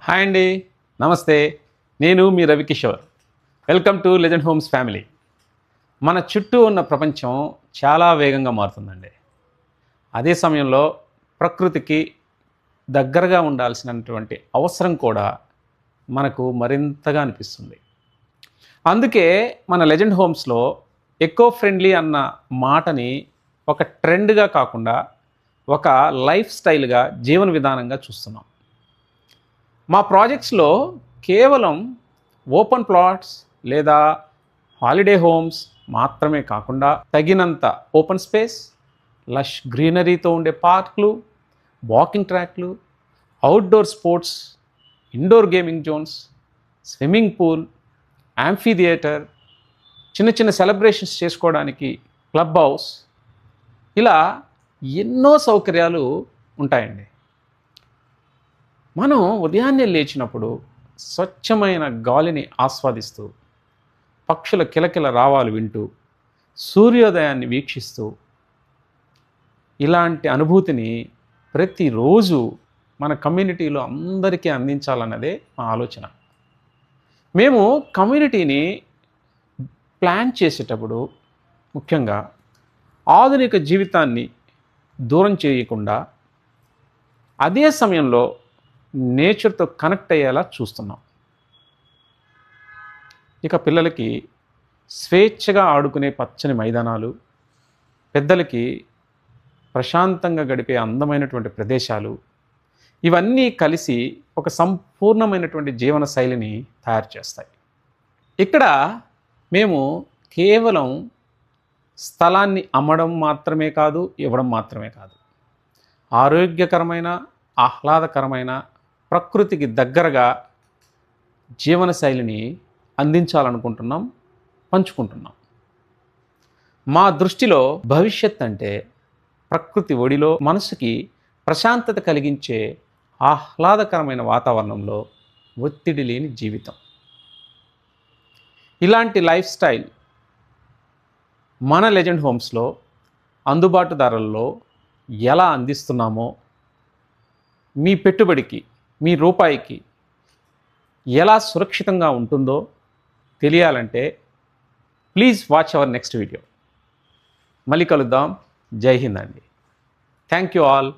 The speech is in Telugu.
హాయ్ అండి, నమస్తే. నేను మీ Ravikishore. Welcome to legend homes family. మన చుట్టూ ఉన్న ప్రపంచం చాలా వేగంగా మారుతుందండి. అదే సమయంలో ప్రకృతికి దగ్గరగా ఉండాల్సినటువంటి అవసరం కూడా మనకు మరింతగా అనిపిస్తుంది. అందుకే మన లెజెండ్ హోమ్స్లో ఎకో ఫ్రెండ్లీ అన్న మాటని ఒక ట్రెండ్గా కాకుండా ఒక లైఫ్ స్టైల్గా, జీవన విధానంగా చూస్తున్నాం. మా ప్రాజెక్ట్స్లో కేవలం ఓపెన్ ప్లాట్స్ లేదా హాలిడే హోమ్స్ మాత్రమే కాకుండా తగినంత ఓపెన్ స్పేస్, లష్ గ్రీనరీతో ఉండే పార్కులు, వాకింగ్ ట్రాక్లు, outdoor sports, indoor gaming zones, swimming pool, amphitheatre, చిన్న చిన్న సెలబ్రేషన్స్ చేసుకోవడానికి క్లబ్ హౌస్, ఇలా ఎన్నో సౌకర్యాలు ఉంటాయండి. మనం ఉదయాన్నే లేచినప్పుడు స్వచ్ఛమైన గాలిని ఆస్వాదిస్తూ, పక్షుల కిలకిల రావాలు వింటూ, సూర్యోదయాన్ని వీక్షిస్తూ, ఇలాంటి అనుభూతిని ప్రతిరోజు మన కమ్యూనిటీలో అందరికీ అందించాలన్నదే మా ఆలోచన. మేము కమ్యూనిటీని ప్లాన్ చేసేటప్పుడు ముఖ్యంగా ఆధునిక జీవితాన్ని దూరం చేయకుండా అదే సమయంలో నేచర్తో కనెక్ట్ అయ్యేలా చూస్తున్నాం. ఇక పిల్లలకి స్వేచ్ఛగా ఆడుకునే పచ్చని మైదానాలు, పెద్దలకి ప్రశాంతంగా గడిపే అందమైనటువంటి ప్రదేశాలు, ఇవన్నీ కలిసి ఒక సంపూర్ణమైనటువంటి జీవన శైలిని తయారు చేస్తాయి. ఇక్కడ మేము కేవలం స్థలాన్ని అమ్మడం మాత్రమే కాదు, ఇవ్వడం మాత్రమే కాదు, ఆరోగ్యకరమైన, ఆహ్లాదకరమైన, ప్రకృతికి దగ్గరగా జీవనశైలిని అందించాలనుకుంటున్నాం, పంచుకుంటున్నాం. మా దృష్టిలో భవిష్యత్ అంటే ప్రకృతి ఒడిలో మనసుకి ప్రశాంతత కలిగించే ఆహ్లాదకరమైన వాతావరణంలో ఒత్తిడి లేని జీవితం. ఇలాంటి లైఫ్ స్టైల్ మన లెజెండ్ హోమ్స్లో అందుబాటు ధరల్లో ఎలా అందిస్తున్నామో, మీ పెట్టుబడికి, మీ రూపాయికి ఎలా సురక్షితంగా ఉంటుందో తెలియాలంటే please watch our next video. మళ్ళీ కలుద్దాం. జై హింద్ అండి. Thank you all.